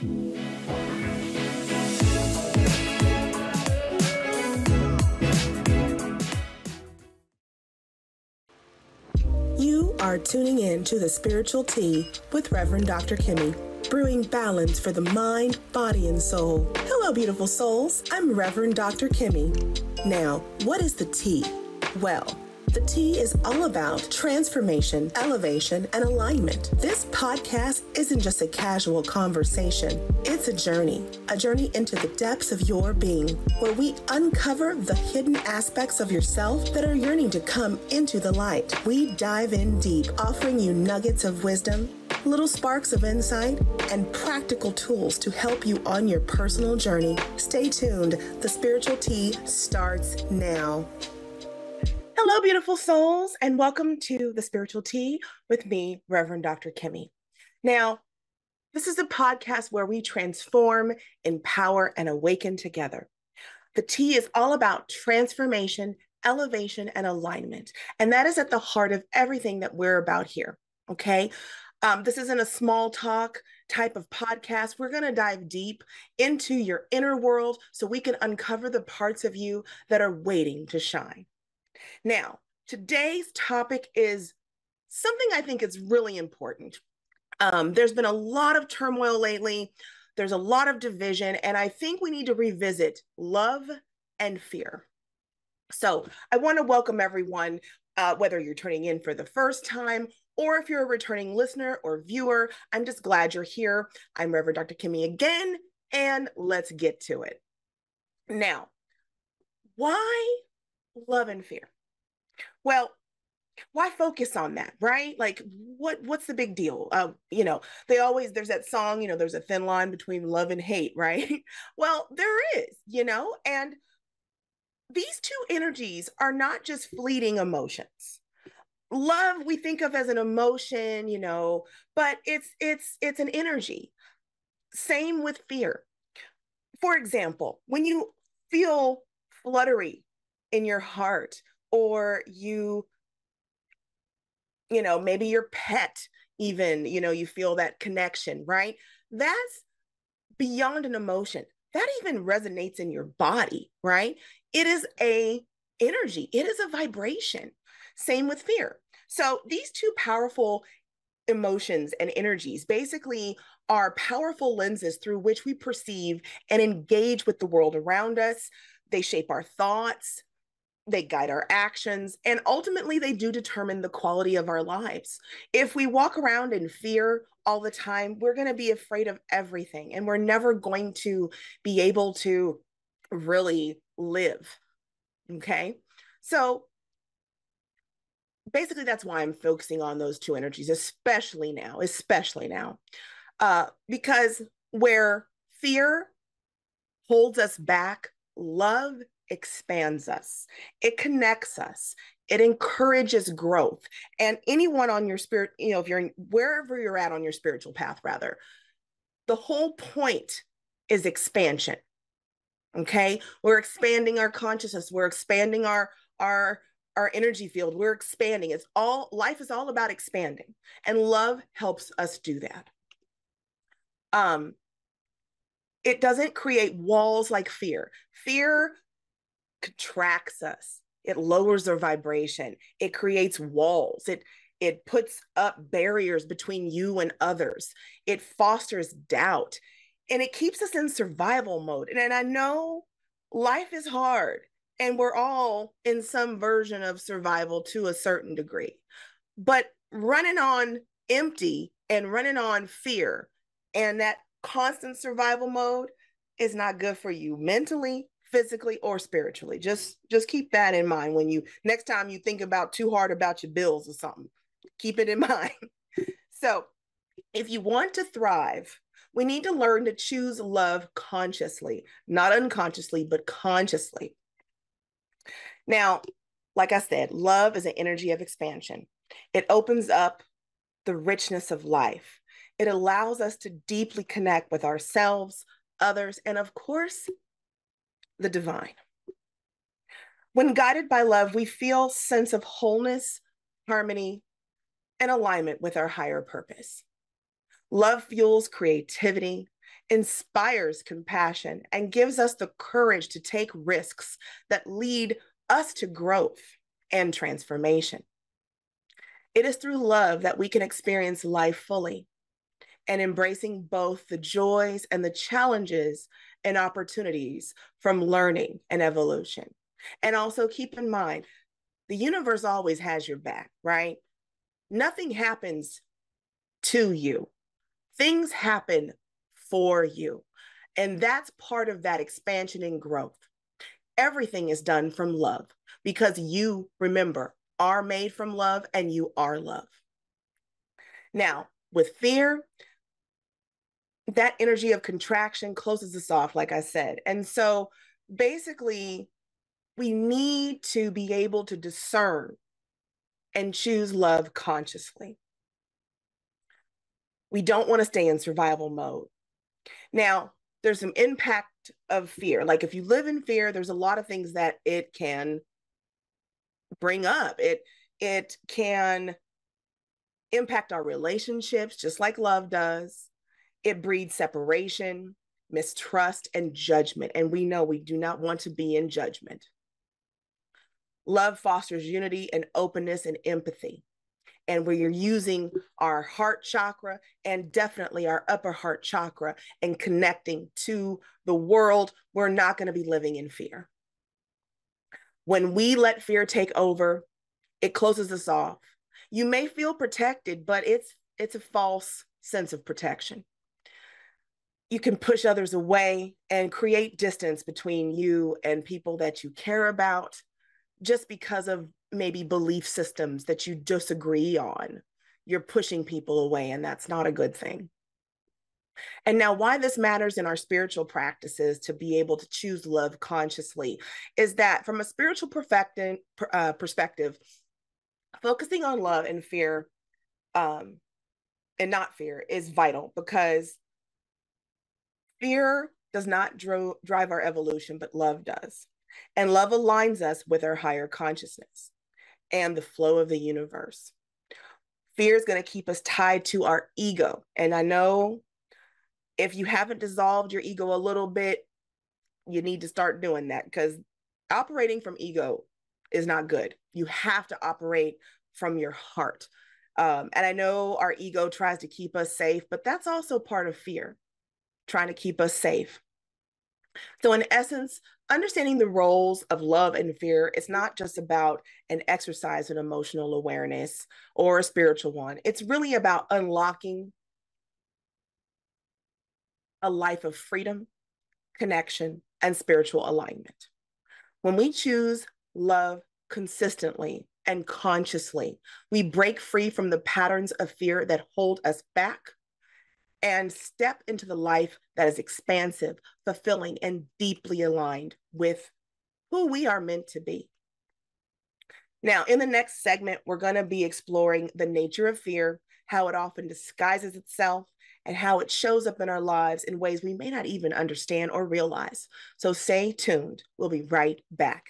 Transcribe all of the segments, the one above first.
You are tuning in to The Spiritual Tea with Reverend Dr. Kimmie, brewing balance for the mind, body, and soul. Hello, beautiful souls. I'm Reverend Dr. Kimmie. Now, what is the tea? Well, the tea is all about transformation, elevation, and alignment. This podcast isn't just a casual conversation. It's a journey into the depths of your being, where we uncover the hidden aspects of yourself that are yearning to come into the light. We dive in deep, offering you nuggets of wisdom, little sparks of insight, and practical tools to help you on your personal journey. Stay tuned. The Spiritual Tea starts now. Hello, beautiful souls, and welcome to The Spiritual Tea with me, Reverend Dr. Kimmie. Now, this is a podcast where we transform, empower, and awaken together. The tea is all about transformation, elevation, and alignment, and that is at the heart of everything that we're about here, okay? This isn't a small talk type of podcast. We're going to dive deep into your inner world so we can uncover the parts of you that are waiting to shine. Now, today's topic is something I think is really important. There's been a lot of turmoil lately. There's a lot of division, and I think we need to revisit love and fear. So I want to welcome everyone, whether you're turning in for the first time or if you're a returning listener or viewer. I'm just glad you're here. I'm Reverend Dr. Kimmie again, and let's get to it. Now, why love and fear? Well, why focus on that, right? Like, what's the big deal? There's that song, there's a thin line between love and hate, right? Well, there is, and these two energies are not just fleeting emotions. Love, we think of as an emotion, but it's an energy. Same with fear. For example, when you feel fluttery in your heart, or maybe your pet even, you feel that connection, right? That's beyond an emotion. That even resonates in your body, right? It is a energy. It is a vibration. Same with fear. So these two powerful emotions and energies basically are powerful lenses through which we perceive and engage with the world around us. They shape our thoughts, they guide our actions, and ultimately they do determine the quality of our lives. If we walk around in fear all the time, we're going to be afraid of everything, and we're never going to be able to really live. Okay? So basically that's why I'm focusing on those two energies, especially now, because where fear holds us back, love expands us. It connects us. It encourages growth. And anyone on your spirit, if you're wherever you're at on your spiritual path, rather, the whole point is expansion. Okay? We're expanding our consciousness. We're expanding our energy field. We're expanding. Life is all about expanding. And love helps us do that. It doesn't create walls like fear. Fear contracts us. It lowers our vibration. It creates walls. It puts up barriers between you and others. It fosters doubt, and it keeps us in survival mode. And I know life is hard, and we're all in some version of survival to a certain degree. But running on empty and running on fear and that constant survival mode is not good for you mentally, physically, or spiritually. Just keep that in mind when next time you think about too hard about your bills or something. Keep it in mind. So if you want to thrive, we need to learn to choose love consciously, not unconsciously, but consciously. Now, like I said, love is an energy of expansion. It opens up the richness of life. It allows us to deeply connect with ourselves, others, and of course, the divine. When guided by love, we feel a sense of wholeness, harmony, and alignment with our higher purpose. Love fuels creativity, inspires compassion, and gives us the courage to take risks that lead us to growth and transformation. It is through love that we can experience life fully, and embracing both the joys and the challenges and opportunities from learning and evolution. And also keep in mind, the universe always has your back, right? Nothing happens to you. Things happen for you. And that's part of that expansion and growth. Everything is done from love because you, remember, are made from love and you are love. Now, with fear, that energy of contraction closes us off, like I said. And so basically, we need to be able to discern and choose love consciously. We don't want to stay in survival mode. Now, there's some impact of fear. Like if you live in fear, there's a lot of things that it can bring up. It can impact our relationships, just like love does. It breeds separation, mistrust, and judgment. And we know we do not want to be in judgment. Love fosters unity and openness and empathy. And where you're using our heart chakra and definitely our upper heart chakra and connecting to the world, we're not going to be living in fear. When we let fear take over, it closes us off. You may feel protected, but it's a false sense of protection. You can push others away and create distance between you and people that you care about just because of maybe belief systems that you disagree on. You're pushing people away, and that's not a good thing. And now, why this matters in our spiritual practices to be able to choose love consciously is that from a spiritual perspective, focusing on love and fear and not fear is vital, because fear does not drive our evolution, but love does. And love aligns us with our higher consciousness and the flow of the universe. Fear is going to keep us tied to our ego. And I know if you haven't dissolved your ego a little bit, you need to start doing that, because operating from ego is not good. You have to operate from your heart. And I know our ego tries to keep us safe, but that's also part of fear, trying to keep us safe. So in essence, understanding the roles of love and fear is not just about an exercise in emotional awareness or a spiritual one. It's really about unlocking a life of freedom, connection, and spiritual alignment. When we choose love consistently and consciously, we break free from the patterns of fear that hold us back and step into the life that is expansive, fulfilling, and deeply aligned with who we are meant to be. Now, in the next segment, we're going to be exploring the nature of fear, how it often disguises itself, and how it shows up in our lives in ways we may not even understand or realize. So stay tuned. We'll be right back.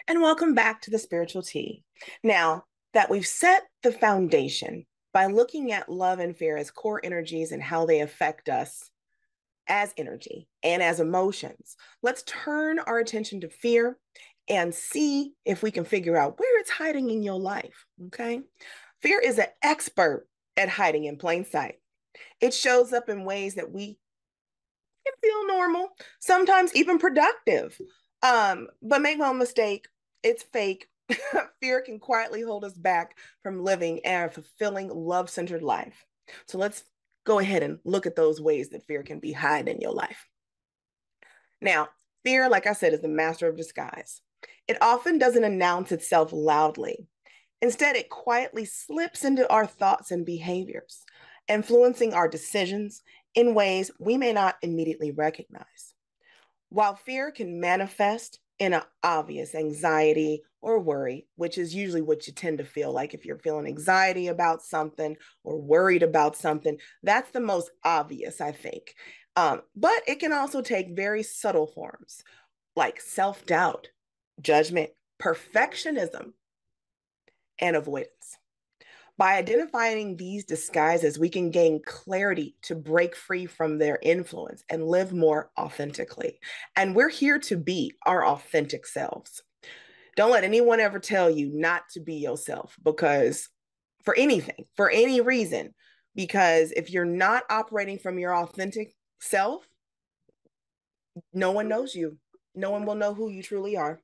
And welcome back to the Spiritual Tea. Now that we've set the foundation by looking at love and fear as core energies and how they affect us as energy and as emotions, let's turn our attention to fear and see if we can figure out where it's hiding in your life, okay? Fear is an expert at hiding in plain sight. It shows up in ways that we can feel normal, sometimes even productive. But make no mistake, it's fake. Fear can quietly hold us back from living a fulfilling, love-centered life. So let's go ahead and look at those ways that fear can be hiding in your life. Now, fear, like I said, is the master of disguise. It often doesn't announce itself loudly. Instead, it quietly slips into our thoughts and behaviors, influencing our decisions in ways we may not immediately recognize. While fear can manifest in an obvious anxiety or worry, which is usually what you tend to feel like if you're feeling anxiety about something or worried about something, that's the most obvious, I think. But it can also take very subtle forms. like self-doubt, judgment, perfectionism, and avoidance. By identifying these disguises, we can gain clarity to break free from their influence and live more authentically. And we're here to be our authentic selves. Don't let anyone ever tell you not to be yourself, because for anything, for any reason, because if you're not operating from your authentic self, no one knows you. No one will know who you truly are.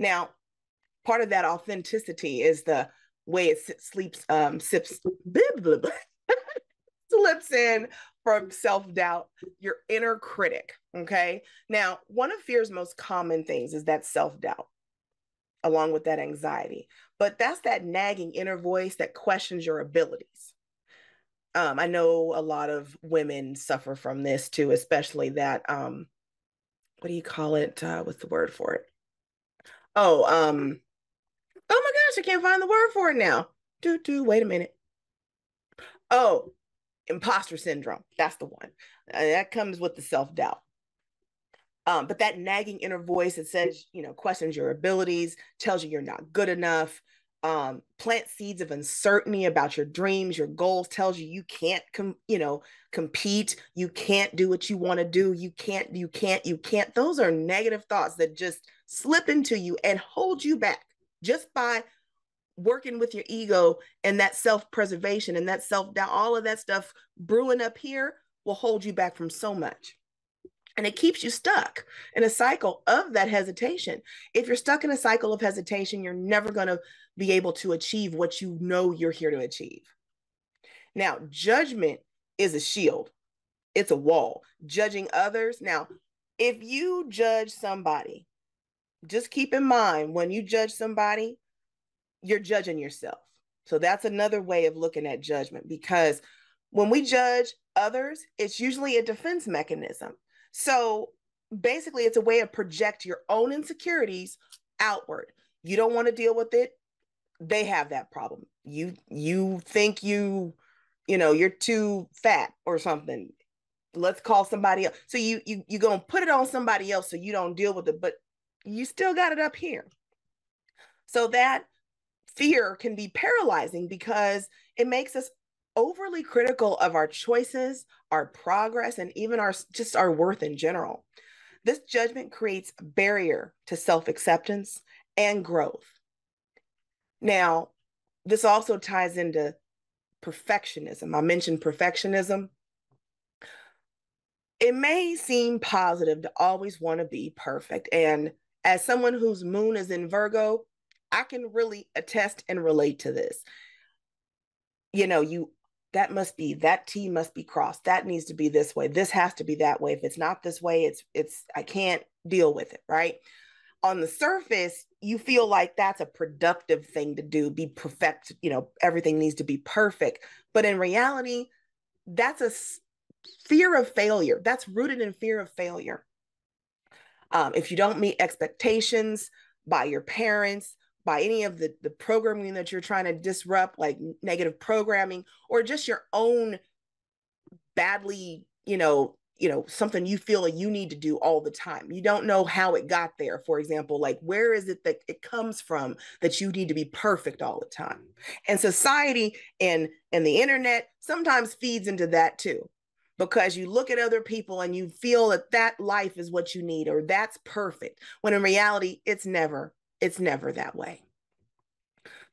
Now, part of that authenticity is the way it slips in from self-doubt, your inner critic. Okay. Now, one of fear's most common things is that self-doubt, along with that anxiety. But that's that nagging inner voice that questions your abilities. I know a lot of women suffer from this too, especially that, what do you call it? What's the word for it? Oh, oh my gosh, I can't find the word for it now. Wait a minute. Oh, imposter syndrome. That's the one. That comes with the self-doubt. But that nagging inner voice that says, questions your abilities, tells you you're not good enough, plant seeds of uncertainty about your dreams, your goals, tells you can't, compete, you can't do what you want to do, you can't. Those are negative thoughts that just slip into you and hold you back just by working with your ego and that self-preservation and that self-doubt. All of that stuff brewing up here will hold you back from so much. And it keeps you stuck in a cycle of that hesitation. If you're stuck in a cycle of hesitation, you're never going to be able to achieve what you know you're here to achieve. Now, judgment is a shield. It's a wall. Judging others. Now, if you judge somebody, just keep in mind, when you judge somebody, you're judging yourself. So that's another way of looking at judgment, because when we judge others, it's usually a defense mechanism. So basically, it's a way to project your own insecurities outward. You don't want to deal with it. They have that problem. You think you're too fat or something. Let's call somebody else. So you're gonna put it on somebody else so you don't deal with it, but you still got it up here. So that fear can be paralyzing because it makes us overly critical of our choices, our progress, and even our worth in general. This judgment creates a barrier to self-acceptance and growth. Now, this also ties into perfectionism. I mentioned perfectionism. It may seem positive to always want to be perfect. And as someone whose moon is in Virgo, I can really attest and relate to this. That T must be crossed. That needs to be this way. This has to be that way. If it's not this way, I can't deal with it, right? On the surface, you feel like that's a productive thing to do, be perfect, everything needs to be perfect. But in reality, that's a fear of failure. That's rooted in fear of failure. If you don't meet expectations by your parents, by any of the programming that you're trying to disrupt, like negative programming, or just your own badly, something you feel like you need to do all the time. You don't know how it got there. For example, like, where is it that it comes from that you need to be perfect all the time? And society and the internet sometimes feeds into that too, because you look at other people and you feel that life is what you need, or that's perfect, when in reality, it's never that way.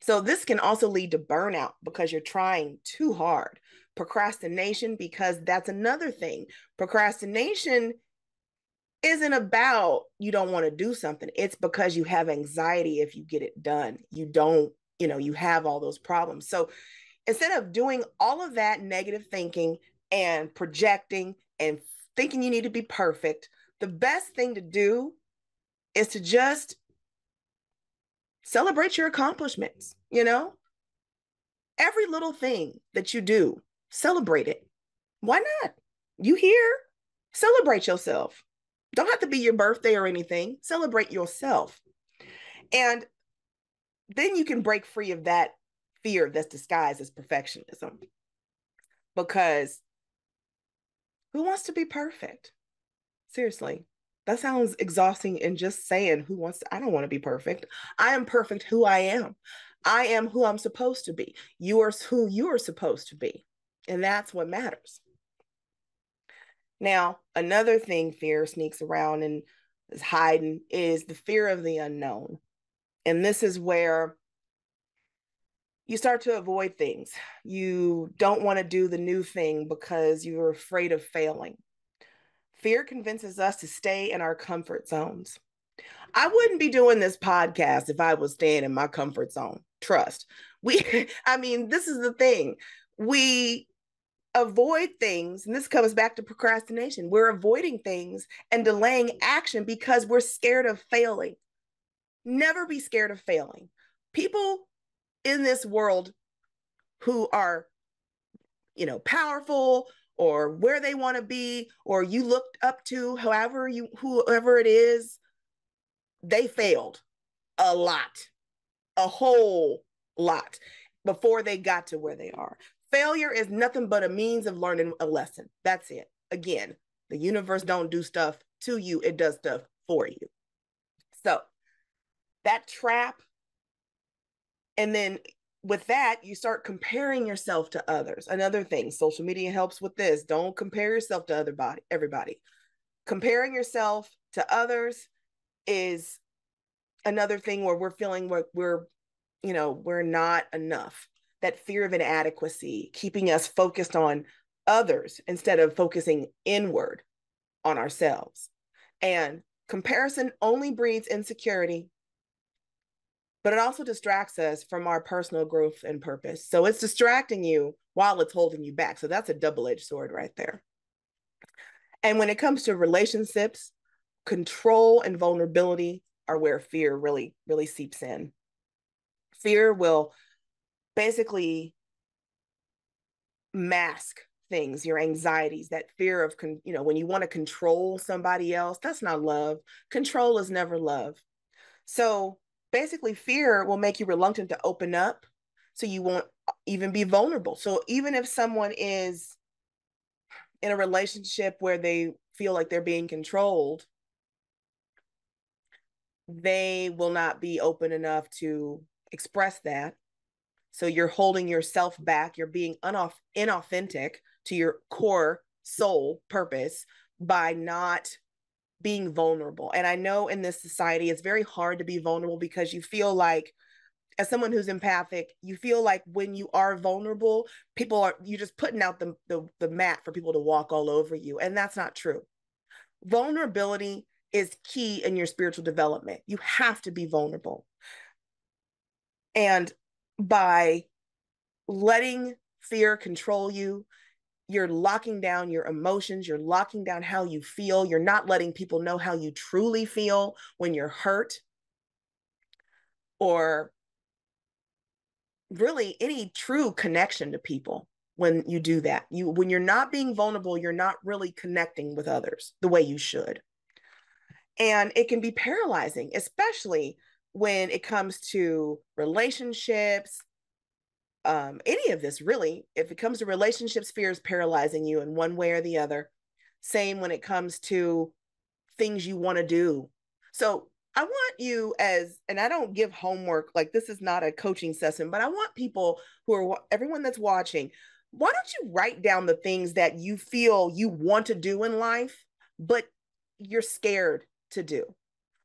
So this can also lead to burnout because you're trying too hard. Procrastination, because that's another thing. Procrastination isn't about you don't want to do something. It's because you have anxiety if you get it done. You don't, you have all those problems. So instead of doing all of that negative thinking and projecting and thinking you need to be perfect, the best thing to do is to just celebrate your accomplishments. Every little thing that you do, celebrate it. Why not? You here? Celebrate yourself. Don't have to be your birthday or anything. Celebrate yourself. And then you can break free of that fear that's disguised as perfectionism. Because who wants to be perfect? Seriously. That sounds exhausting. And just saying, I don't want to be perfect. I am perfect who I am. I am who I'm supposed to be. You are who you are supposed to be. And that's what matters. Now, another thing fear sneaks around and is hiding is the fear of the unknown. And this is where you start to avoid things. You don't want to do the new thing because you're afraid of failing. Fear convinces us to stay in our comfort zones. I wouldn't be doing this podcast if I was staying in my comfort zone. Trust. This is the thing. We avoid things, and this comes back to procrastination. We're avoiding things and delaying action because we're scared of failing. Never be scared of failing. People in this world who are, powerful or where they want to be, or you looked up to, whoever it is, they failed a lot, a whole lot before they got to where they are. Failure is nothing but a means of learning a lesson. That's it. Again, the universe don't do stuff to you. It does stuff for you. So that trap, and then with that, you start comparing yourself to others. Another thing, social media helps with this. Don't compare yourself to everybody. Comparing yourself to others is another thing where we're feeling we're not enough. That fear of inadequacy, keeping us focused on others instead of focusing inward on ourselves. And comparison only breeds insecurity, but it also distracts us from our personal growth and purpose. So it's distracting you while it's holding you back. So that's a double-edged sword right there. And when it comes to relationships, control and vulnerability are where fear really, really seeps in. Fear will basically mask things, your anxieties, that fear of, when you want to control somebody else, that's not love. Control is never love. So basically, fear will make you reluctant to open up, so you won't even be vulnerable. So even if someone is in a relationship where they feel like they're being controlled, they will not be open enough to express that. So you're holding yourself back. You're being inauthentic to your core soul purpose by not being vulnerable. And I know in this society, it's very hard to be vulnerable because you feel like, as someone who's empathic, you feel like when you are vulnerable, you're just putting out the mat for people to walk all over you. And that's not true. Vulnerability is key in your spiritual development. You have to be vulnerable. And by letting fear control you, you're locking down your emotions, you're locking down how you feel, you're not letting people know how you truly feel when you're hurt, or really any true connection to people. When you do that, when you're not being vulnerable, you're not really connecting with others the way you should. And it can be paralyzing, especially when it comes to relationships, any of this really. If it comes to relationships, fear is paralyzing you in one way or the other. Same when it comes to things you want to do. So I want you, and I don't give homework, like this is not a coaching session, but I want people everyone that's watching, why don't you write down the things that you feel you want to do in life, but you're scared to do?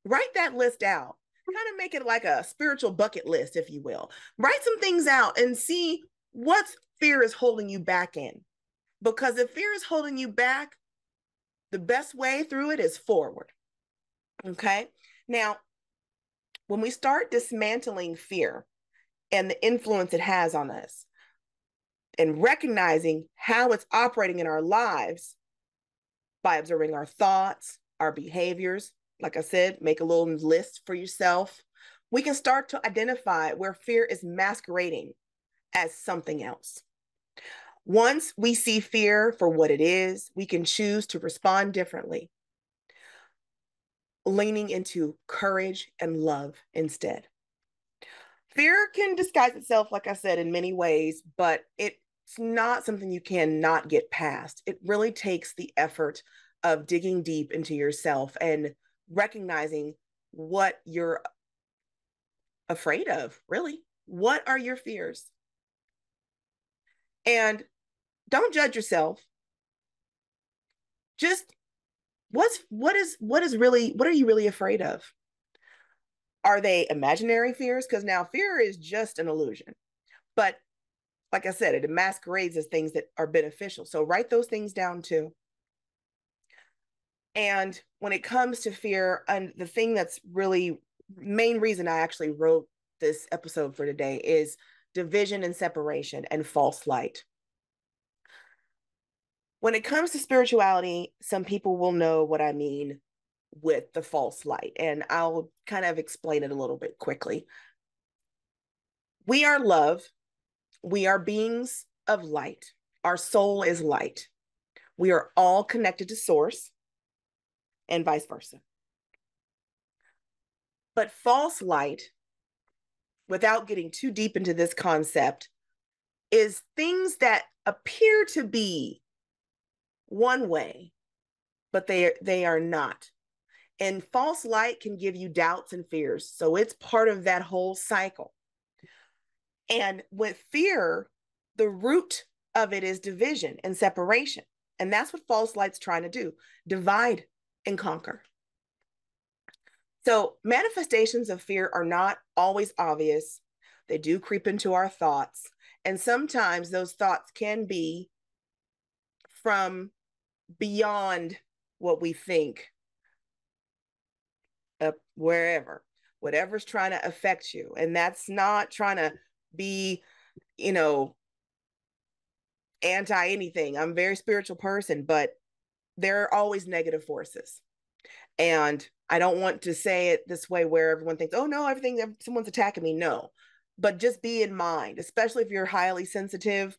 Write that list out. Kind of make it like a spiritual bucket list, if you will. Write some things out and see what fear is holding you back in. Because if fear is holding you back, the best way through it is forward. Okay? Now, when we start dismantling fear and the influence it has on us and recognizing how it's operating in our lives by observing our thoughts, our behaviors, like I said, make a little list for yourself, we can start to identify where fear is masquerading as something else. Once we see fear for what it is, we can choose to respond differently, leaning into courage and love instead. Fear can disguise itself, like I said, in many ways, but it's not something you cannot get past. It really takes the effort of digging deep into yourself and recognizing what you're afraid of, really. What are your fears? And don't judge yourself. Just what are you really afraid of? Are they imaginary fears? Because now fear is just an illusion. But like I said, it masquerades as things that are beneficial. So write those things down too. And when it comes to fear, and the thing that's really main reason I actually wrote this episode for today is division and separation and false light. When it comes to spirituality, some people will know what I mean with the false light, and I'll kind of explain it a little bit quickly. We are love. We are beings of light. Our soul is light. We are all connected to source and vice versa. But false light, without getting too deep into this concept, is things that appear to be one way, but they are not. And false light can give you doubts and fears. So it's part of that whole cycle. And with fear, the root of it is division and separation. And that's what false light's trying to do, divide and conquer. So manifestations of fear are not always obvious. They do creep into our thoughts. And sometimes those thoughts can be from beyond what we think, whatever's trying to affect you. And that's not trying to be, anti anything. I'm a very spiritual person, but there are always negative forces. And I don't want to say it this way where everyone thinks, oh no, someone's attacking me. No, but just be in mind, especially if you're highly sensitive,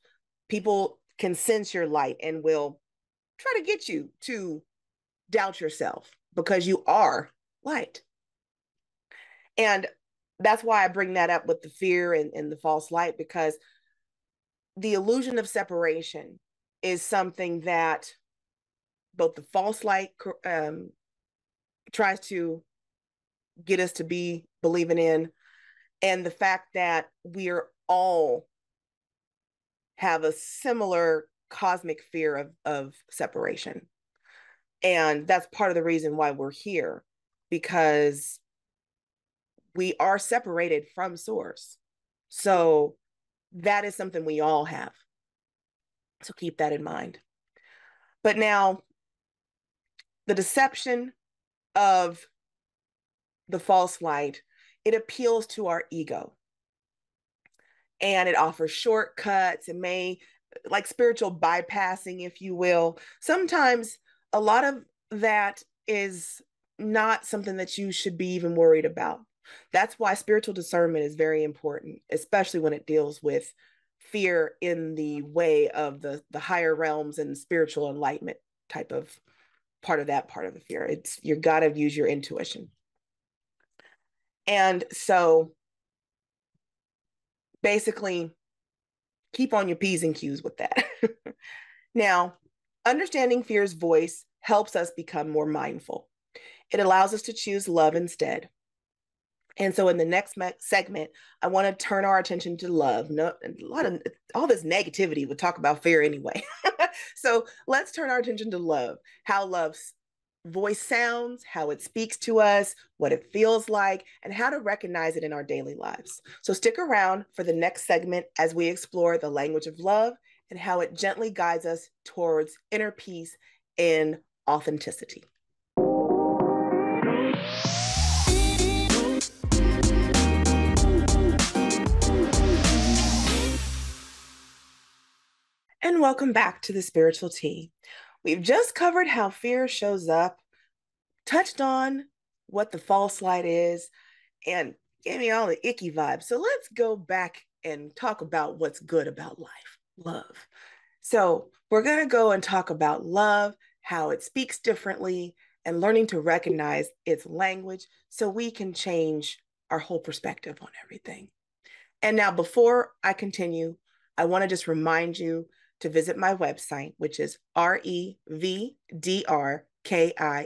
people can sense your light and will try to get you to doubt yourself because you are light. And that's why I bring that up with the fear and the false light, because the illusion of separation is something that both the false light tries to get us to be believing in, and the fact that we're all have a similar cosmic fear of separation. And that's part of the reason why we're here, because we are separated from source. So that is something we all have. So keep that in mind. But now, the deception of the false light, it appeals to our ego. And it offers shortcuts. It may, like spiritual bypassing, if you will. Sometimes a lot of that is not something that you should be even worried about. That's why spiritual discernment is very important, especially when it deals with fear in the way of the higher realms and spiritual enlightenment type of part of the fear. You got to use your intuition. And so basically keep on your P's and Q's with that. Now, understanding fear's voice helps us become more mindful. It allows us to choose love instead. And so in the next segment, I want to turn our attention to love. All this negativity would talk about fear anyway. So let's turn our attention to love, how love's voice sounds, how it speaks to us, what it feels like, and how to recognize it in our daily lives. So stick around for the next segment as we explore the language of love and how it gently guides us towards inner peace and authenticity. And welcome back to the Spiritual Tea. We've just covered how fear shows up, touched on what the false light is, and gave me all the icky vibes. So let's go back and talk about what's good about life, love. So we're going to go and talk about love, how it speaks differently, and learning to recognize its language so we can change our whole perspective on everything. And now, before I continue, I want to just remind you to visit my website, which is revdr.com. KIMMIE.com.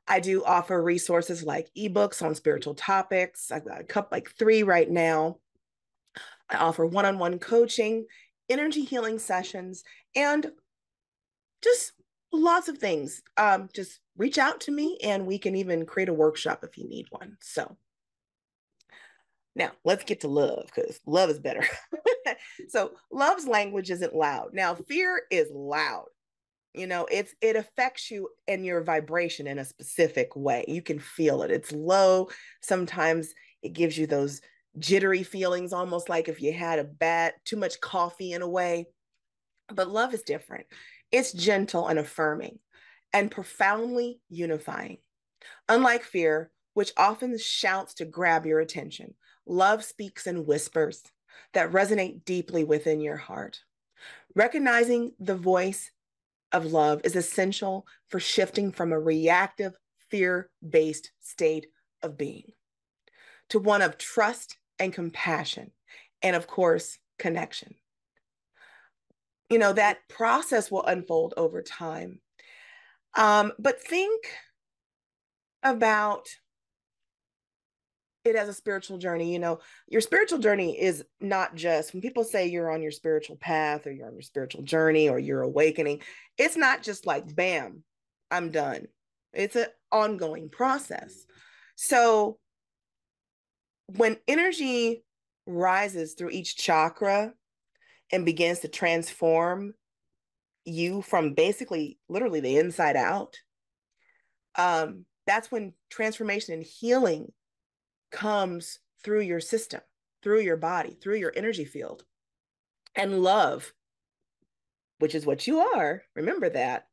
I do offer resources like ebooks on spiritual topics. I've got a couple, like 3 right now. I offer one-on-one coaching, energy healing sessions, and just lots of things. Just reach out to me and we can even create a workshop if you need one. So now let's get to love, because love is better. So love's language isn't loud. Now, fear is loud. It affects you and your vibration in a specific way. You can feel it. It's low. Sometimes it gives you those jittery feelings, almost like if you had too much coffee in a way. But love is different. It's gentle and affirming and profoundly unifying. Unlike fear, which often shouts to grab your attention, love speaks in whispers that resonate deeply within your heart. Recognizing the voice of love is essential for shifting from a reactive, fear-based state of being to one of trust and compassion, and of course, connection. That process will unfold over time. But think about it as a spiritual journey. Your spiritual journey is not just when people say you're on your spiritual path or you're on your spiritual journey or you're awakening, it's not just like, bam, I'm done. It's an ongoing process. So when energy rises through each chakra and begins to transform you from basically literally the inside out, that's when transformation and healing comes through your system, through your body, through your energy field. And love, which is what you are, remember that,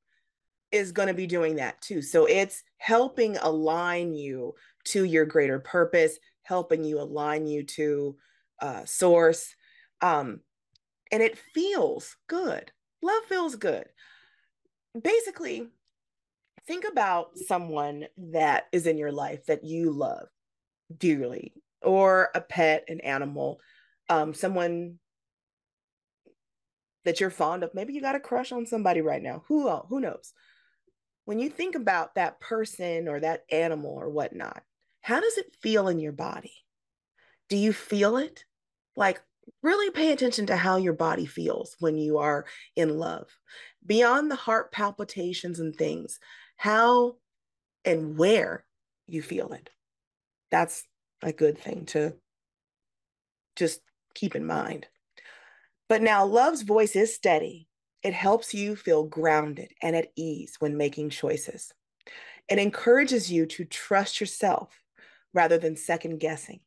is going to be doing that too. So it's helping align you to your greater purpose, helping you align you to source. And it feels good. Love feels good. Basically, think about someone that is in your life that you love dearly, or a pet, an animal, someone that you're fond of. Maybe you got a crush on somebody right now. Who knows? When you think about that person or that animal or whatnot, how does it feel in your body? Do you feel it? Like, really pay attention to how your body feels when you are in love. Beyond the heart palpitations and things, how and where you feel it. That's a good thing to just keep in mind. But now, love's voice is steady. It helps you feel grounded and at ease when making choices. It encourages you to trust yourself rather than second guessing.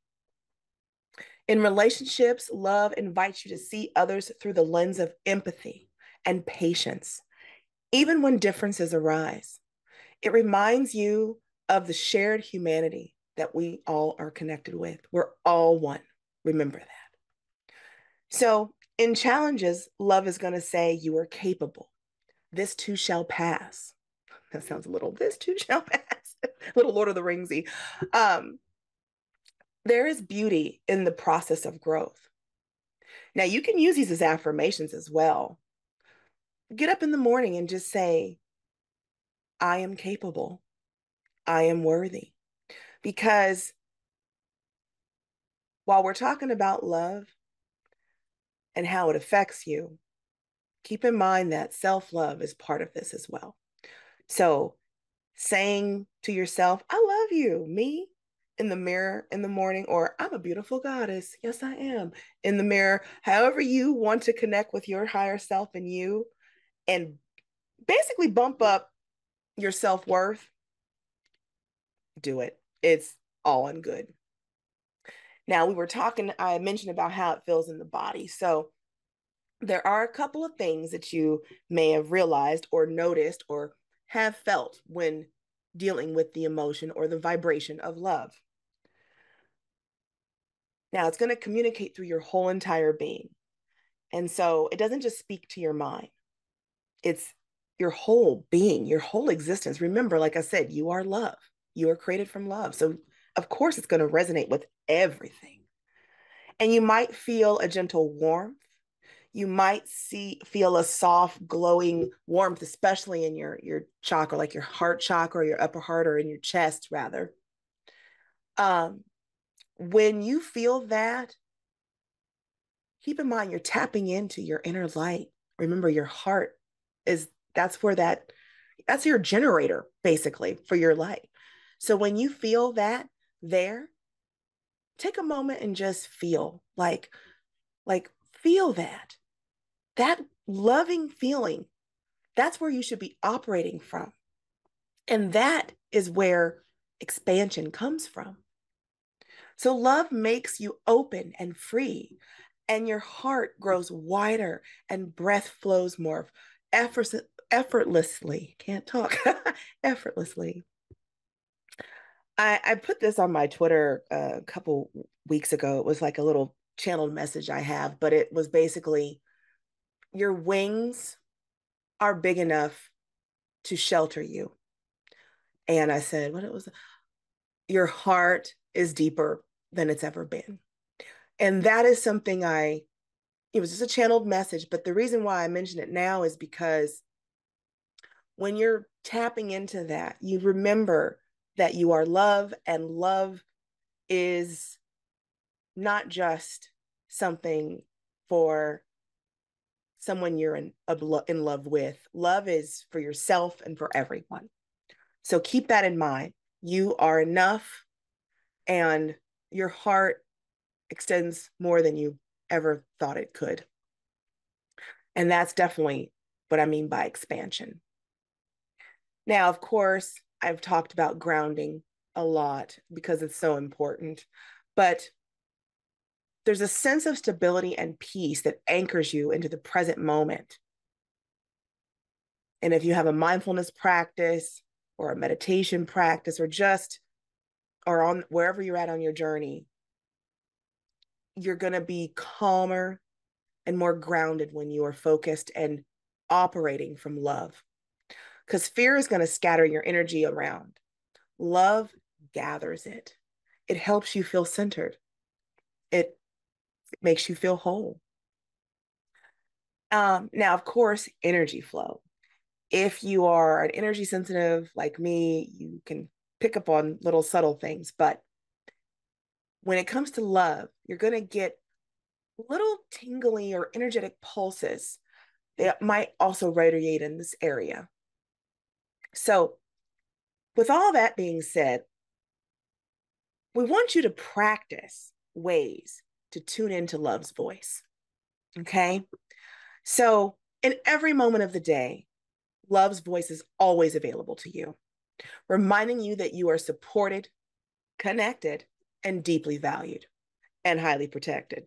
In relationships, love invites you to see others through the lens of empathy and patience, even when differences arise. It reminds you of the shared humanity that we all are connected with. We're all one. Remember that. So in challenges, love is going to say you are capable. This too shall pass. That sounds a little, this too shall pass. A little Lord of the Ringsy. There is beauty in the process of growth. Now, you can use these as affirmations as well. Get up in the morning and just say, I am capable. I am worthy. Because while we're talking about love and how it affects you, keep in mind that self-love is part of this as well. So saying to yourself, I love you, me, in the mirror in the morning, or I'm a beautiful goddess. Yes, I am, in the mirror. However you want to connect with your higher self and you, and basically bump up your self-worth, do it. It's all in good. Now, I mentioned about how it feels in the body. So there are a couple of things that you may have realized or noticed or have felt when dealing with the emotion or the vibration of love. Now, it's going to communicate through your whole entire being. And so it doesn't just speak to your mind. It's your whole being, your whole existence. Remember, like I said, you are love. You are created from love. So of course it's going to resonate with everything. And you might feel a gentle warmth. You might feel a soft, glowing warmth, especially in your chakra, like your heart chakra, or your upper heart, or in your chest, rather. When you feel that, keep in mind you're tapping into your inner light. Remember, your heart that's your generator, basically, for your light. So when you feel that there, take a moment and just feel feel that loving feeling. That's where you should be operating from. And that is where expansion comes from. So love makes you open and free, and your heart grows wider and breath flows more effortlessly. Can't talk. Effortlessly. I put this on my Twitter a couple weeks ago. It was like a little channeled message I have, but it was basically, your wings are big enough to shelter you. And I said, what it was, your heart is deeper than it's ever been. And that is something it was just a channeled message, but the reason why I mention it now is because when you're tapping into that, you remember that you are love, and love is not just something for someone you're in love with. Love is for yourself and for everyone. So keep that in mind. You are enough, and your heart extends more than you ever thought it could. And that's definitely what I mean by expansion. Now, of course, I've talked about grounding a lot because it's so important, but there's a sense of stability and peace that anchors you into the present moment. And if you have a mindfulness practice or a meditation practice, or on wherever you're at on your journey, you're going to be calmer and more grounded when you are focused and operating from love. Because fear is going to scatter your energy around. Love gathers it. It helps you feel centered. It makes you feel whole. Now, of course, energy flow. If you are an energy sensitive like me, you can pick up on little subtle things. But when it comes to love, you're going to get little tingly or energetic pulses that might also radiate in this area. So, with all that being said, we want you to practice ways to tune into love's voice. Okay? So, in every moment of the day, love's voice is always available to you, reminding you that you are supported, connected, and deeply valued, and highly protected.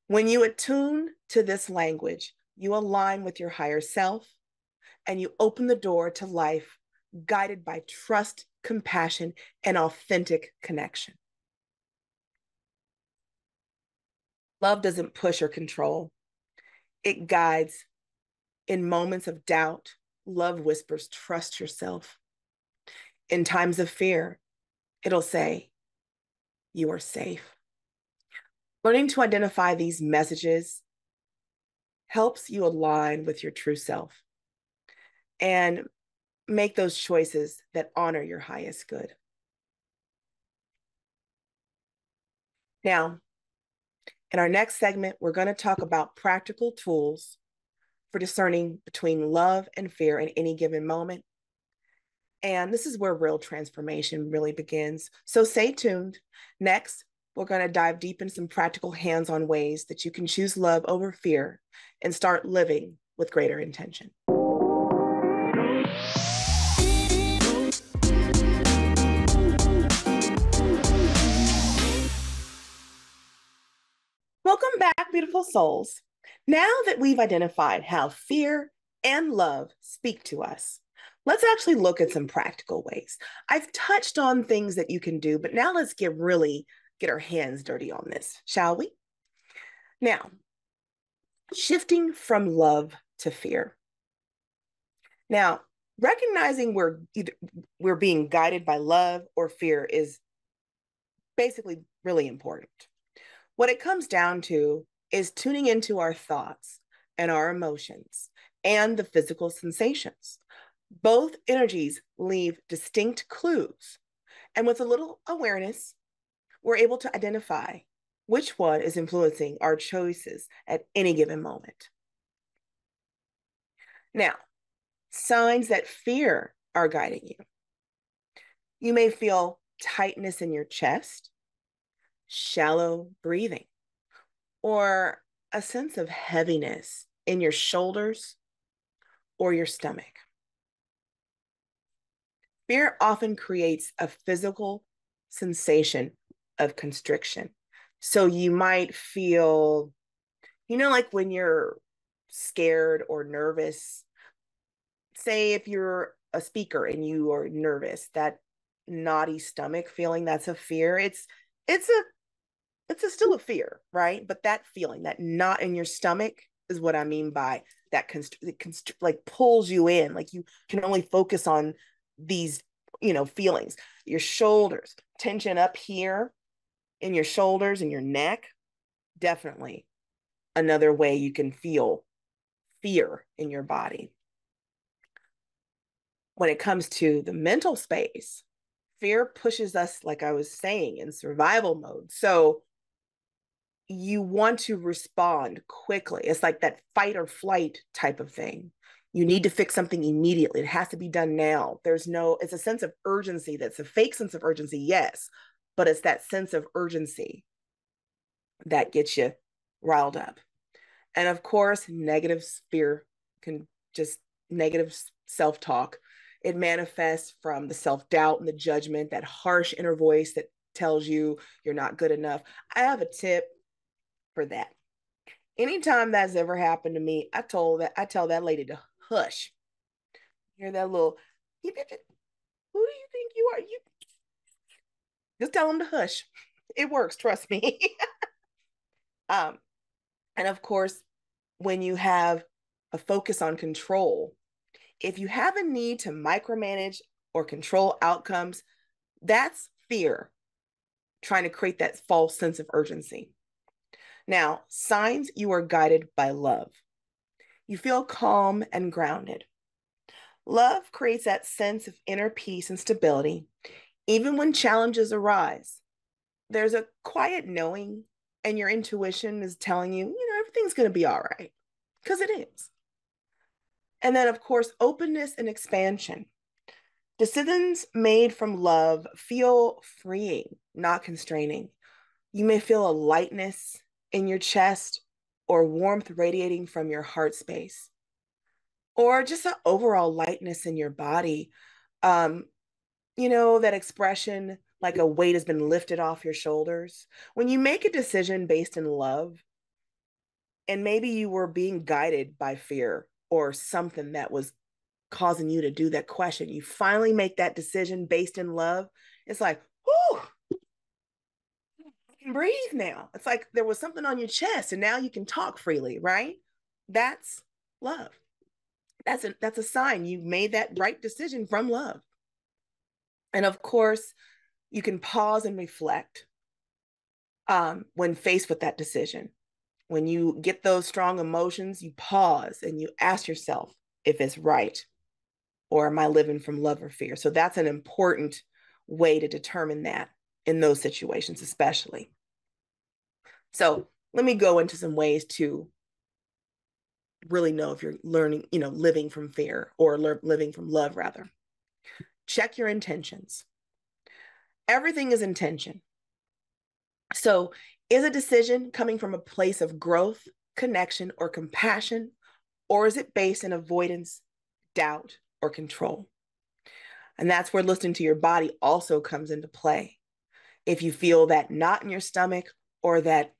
When you attune to this language, you align with your higher self, and you open the door to life guided by trust, compassion, and authentic connection. Love doesn't push or control. It guides. In moments of doubt, love whispers, trust yourself. In times of fear, it'll say, you are safe. Learning to identify these messages helps you align with your true self and make those choices that honor your highest good. Now, in our next segment, we're going to talk about practical tools for discerning between love and fear in any given moment. And this is where real transformation really begins. So stay tuned. Next, we're going to dive deep into some practical hands-on ways that you can choose love over fear and start living with greater intention. Welcome back, beautiful souls. Now that we've identified how fear and love speak to us, let's actually look at some practical ways. I've touched on things that you can do, but now let's get our hands dirty on this, shall we? Now, shifting from love to fear. Now, recognizing we're being guided by love or fear is basically really important. What it comes down to is tuning into our thoughts and our emotions and the physical sensations. Both energies leave distinct clues. And with a little awareness, we're able to identify which one is influencing our choices at any given moment. Now, signs that fear are guiding you. You may feel tightness in your chest, shallow breathing, or a sense of heaviness in your shoulders or your stomach. Fear often creates a physical sensation of constriction. So you might feel, like when you're scared or nervous, say if you're a speaker and you are nervous, that knotty stomach feeling, that's a fear. It's still a fear, right? But that feeling, that knot in your stomach is what I mean by that like pulls you in, like you can only focus on these, feelings. Your shoulders, tension up here in your shoulders and your neck, definitely another way you can feel fear in your body. When it comes to the mental space, fear pushes us, like I was saying, in survival mode. So you want to respond quickly. It's like that fight or flight type of thing. You need to fix something immediately. It has to be done now. It's a sense of urgency. That's a fake sense of urgency, yes, but it's that sense of urgency that gets you riled up. And of course, negative fear can just negative self-talk. It manifests from the self-doubt and the judgment, that harsh inner voice that tells you you're not good enough. I have a tip for that. Anytime that's ever happened to me, I tell that lady to hush. Hear that little, who do you think you are? You just tell them to hush. It works, trust me. um, and of course, when you have a focus on control, if you have a need to micromanage or control outcomes, that's fear trying to create that false sense of urgency. Now, signs you are guided by love. You feel calm and grounded. Love creates that sense of inner peace and stability, even when challenges arise. There's a quiet knowing, and your intuition is telling you, everything's going to be all right, because it is. And then, of course, openness and expansion. Decisions made from love feel freeing, not constraining. You may feel a lightness in your chest or warmth radiating from your heart space, or just an overall lightness in your body. That expression like a weight has been lifted off your shoulders. When you make a decision based in love, and maybe you were being guided by fear or something that was causing you to do that question, you finally make that decision based in love. It's like, whew, you can breathe now. It's like there was something on your chest and now you can talk freely, right? That's love. That's a sign you made that right decision from love. And of course, you can pause and reflect when faced with that decision. When you get those strong emotions, you pause and you ask yourself if it's right, or am I living from love or fear? So that's an important way to determine that in those situations, especially. So let me go into some ways to really know if you're living from fear or living from love, rather. Check your intentions. Everything is intention. So is a decision coming from a place of growth, connection, or compassion, or is it based in avoidance, doubt, or control? And that's where listening to your body also comes into play. If you feel that knot in your stomach or that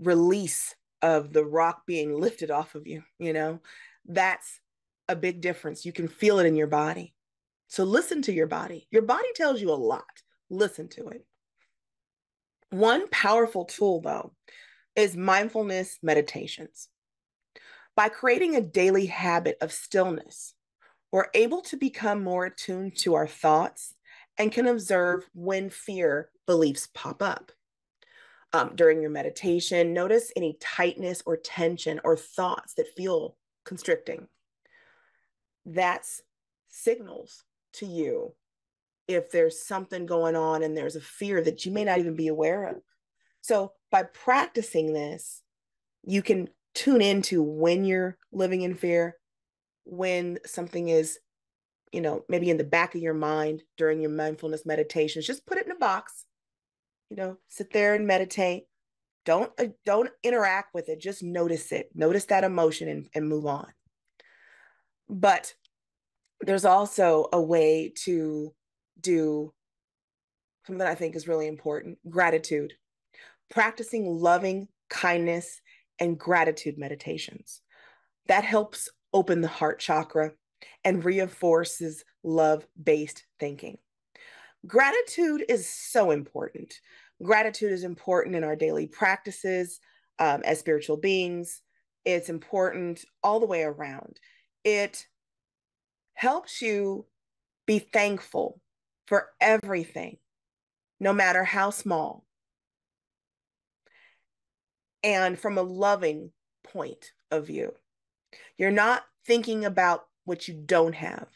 release of the rock being lifted off of you, that's a big difference. You can feel it in your body. So listen to your body. Your body tells you a lot. Listen to it. One powerful tool, though, is mindfulness meditations. By creating a daily habit of stillness, we're able to become more attuned to our thoughts and can observe when fear beliefs pop up. during your meditation. Notice any tightness or tension or thoughts that feel constricting. That's signals to you if there's something going on and there's a fear that you may not even be aware of. So by practicing this, you can tune into when you're living in fear, when something is, maybe in the back of your mind during your mindfulness meditations. Just put it in a box, sit there and meditate. Don't interact with it. Just notice it. Notice that emotion and move on. But there's also a way to do something that I think is really important: gratitude. Practicing loving kindness and gratitude meditations. That helps open the heart chakra and reinforces love-based thinking. Gratitude is so important. Gratitude is important in our daily practices as spiritual beings. It's important all the way around. It helps you be thankful for everything, no matter how small, and from a loving point of view. You're not thinking about what you don't have,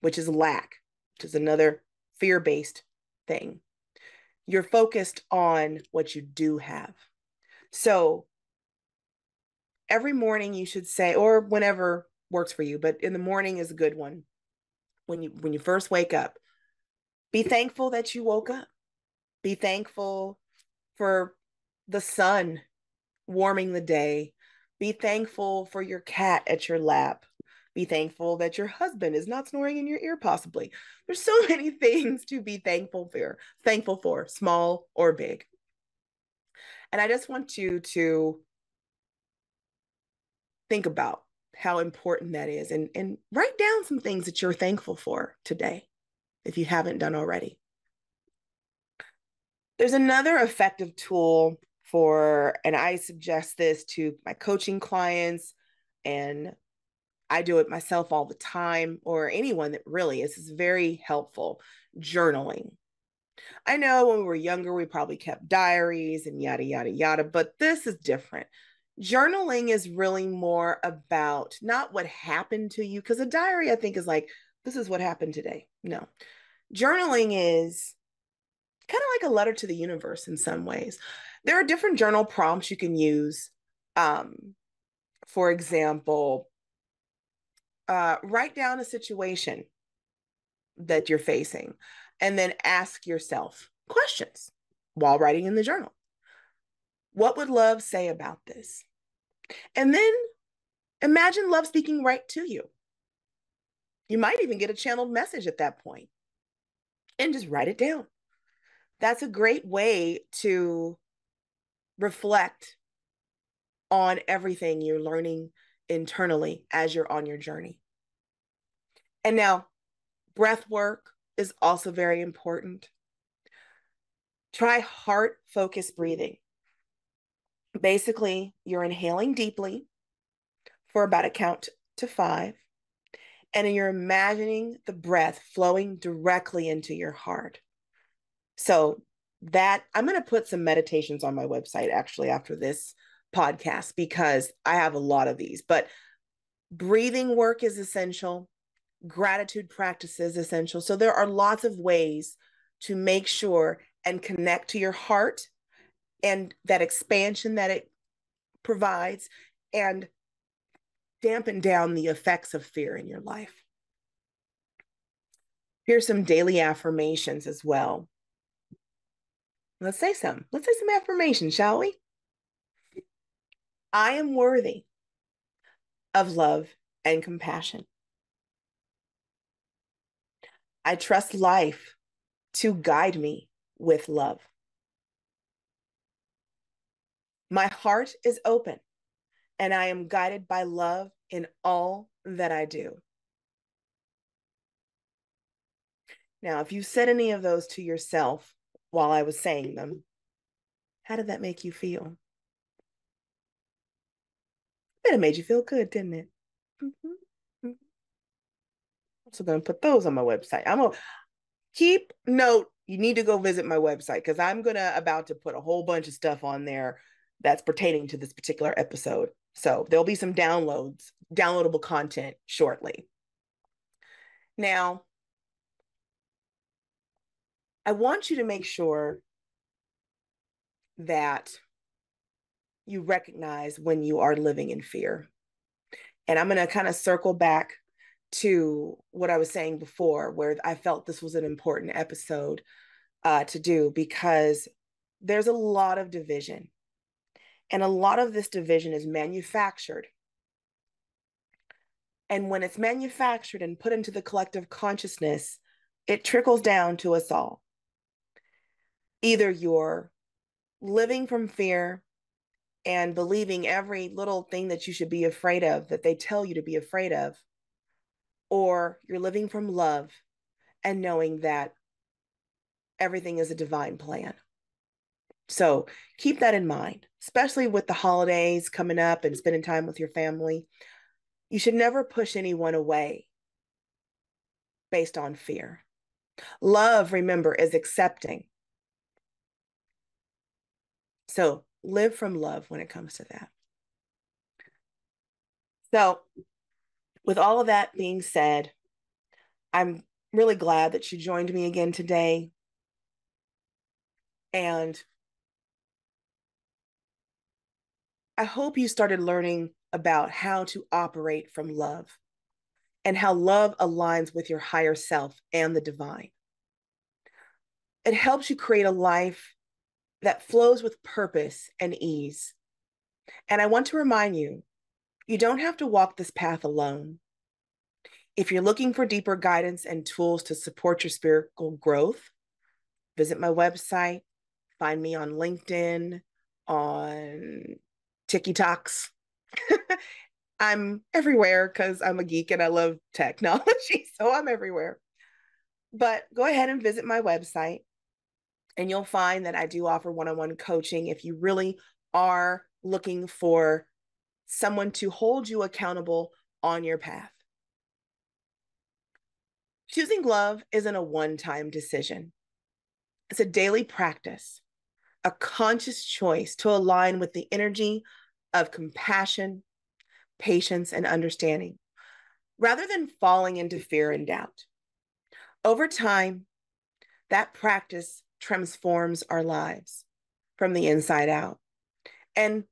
which is lack, which is another fear-based thing. You're focused on what you do have. So every morning you should say, or whenever works for you, but in the morning is a good one. When you first wake up, be thankful that you woke up. Be thankful for the sun warming the day. Be thankful for your cat at your lap. Be thankful that your husband is not snoring in your ear, possibly. There's so many things to be thankful for, small or big. And I just want you to think about how important that is and write down some things that you're thankful for today, if you haven't done already. There's another effective tool and I suggest this to my coaching clients, and I do it myself all the time, or anyone that really is very helpful: journaling. I know when we were younger, we probably kept diaries and yada, yada, yada, but this is different. Journaling is really more about not what happened to you, because a diary, I think, is like, this is what happened today. No, journaling is kind of like a letter to the universe in some ways. There are different journal prompts you can use. For example, write down a situation that you're facing and then ask yourself questions while writing in the journal. What would love say about this? And then imagine love speaking right to you. You might even get a channeled message at that point, and just write it down. That's a great way to reflect on everything you're learning internally as you're on your journey. And now, breath work is also very important. Try heart-focused breathing. Basically, you're inhaling deeply for about a count to 5, and you're imagining the breath flowing directly into your heart. So that, I'm going to put some meditations on my website actually after this podcast, because I have a lot of these. But breathing work is essential. Gratitude practice is essential. So there are lots of ways to make sure and connect to your heart and that expansion that it provides, and dampen down the effects of fear in your life. Here's some daily affirmations as well. Let's say some affirmations, shall we? I am worthy of love and compassion. I trust life to guide me with love. My heart is open, and I am guided by love in all that I do. Now, if you said any of those to yourself while I was saying them, how did that make you feel? It made you feel good, didn't it? Mm-hmm. I'm also going to put those on my website. keep note, you need to go visit my website because I'm about to put a whole bunch of stuff on there that's pertaining to this particular episode. So there'll be some downloadable content shortly. Now, I want you to make sure that you recognize when you are living in fear. And I'm going to kind of circle back to what I was saying before, where I felt this was an important episode to do, because there's a lot of division. And a lot of this division is manufactured. And when it's manufactured and put into the collective consciousness, it trickles down to us all. Either you're living from fear and believing every little thing that you should be afraid of, that they tell you to be afraid of, or you're living from love and knowing that everything is a divine plan. So keep that in mind, especially with the holidays coming up and spending time with your family. You should never push anyone away based on fear. Love, remember, is accepting. So live from love when it comes to that. So with all of that being said, I'm really glad that you joined me again today. And I hope you started learning about how to operate from love and how love aligns with your higher self and the divine. It helps you create a life that flows with purpose and ease. And I want to remind you, you don't have to walk this path alone. If you're looking for deeper guidance and tools to support your spiritual growth, visit my website, find me on LinkedIn, on TikToks. I'm everywhere because I'm a geek and I love technology, so I'm everywhere. But go ahead and visit my website, and you'll find that I do offer one-on-one coaching if you really are looking for someone to hold you accountable on your path. Choosing love isn't a one-time decision. It's a daily practice, a conscious choice to align with the energy of compassion, patience, and understanding, rather than falling into fear and doubt. Over time, that practice transforms our lives from the inside out. And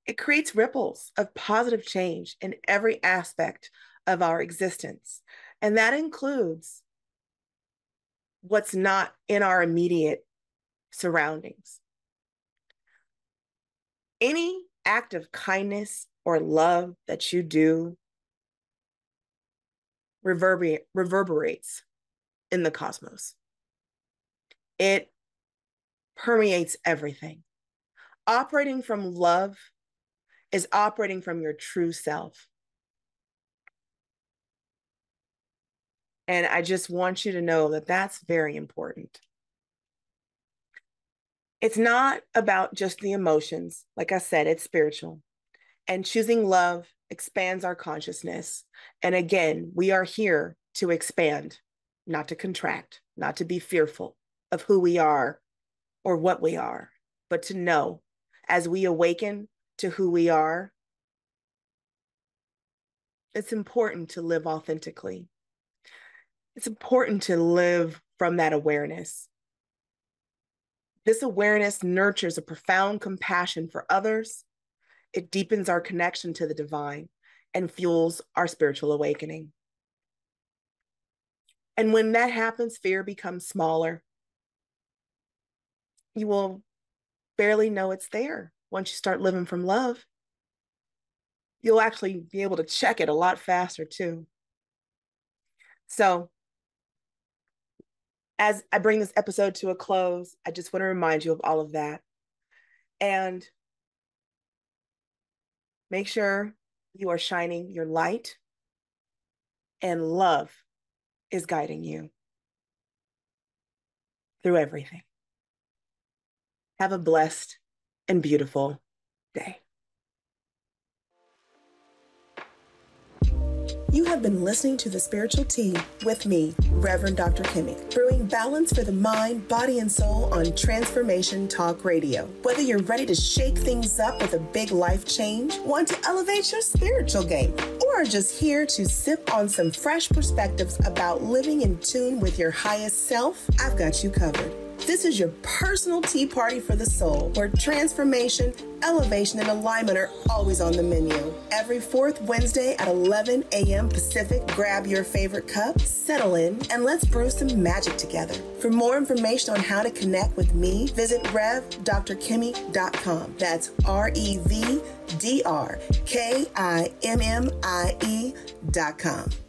it creates ripples of positive change in every aspect of our existence. And that includes what's not in our immediate surroundings. Any act of kindness or love that you do reverberates in the cosmos. It permeates everything. Operating from love is operating from your true self. And I just want you to know that that's very important. It's not about just the emotions. Like I said, it's spiritual. And choosing love expands our consciousness. And again, we are here to expand, not to contract, not to be fearful of who we are or what we are, but to know as we awaken to who we are, it's important to live authentically. It's important to live from that awareness. This awareness nurtures a profound compassion for others. It deepens our connection to the divine and fuels our spiritual awakening. And when that happens, fear becomes smaller. You will barely know it's there once you start living from love. You'll actually be able to check it a lot faster too. So as I bring this episode to a close, I just want to remind you of all of that. And make sure you are shining your light and love is guiding you through everything. Have a blessed and beautiful day. You have been listening to The Spiritual Tea with me, Reverend Dr. Kimmie, brewing balance for the mind, body, and soul on Transformation Talk Radio. Whether you're ready to shake things up with a big life change, want to elevate your spiritual game, or are just here to sip on some fresh perspectives about living in tune with your highest self, I've got you covered. This is your personal tea party for the soul, where transformation, elevation, and alignment are always on the menu. Every fourth Wednesday at 11 a.m. Pacific, grab your favorite cup, settle in, and let's brew some magic together. For more information on how to connect with me, visit revdrkimmie.com. That's REVDRKIMMIE.com.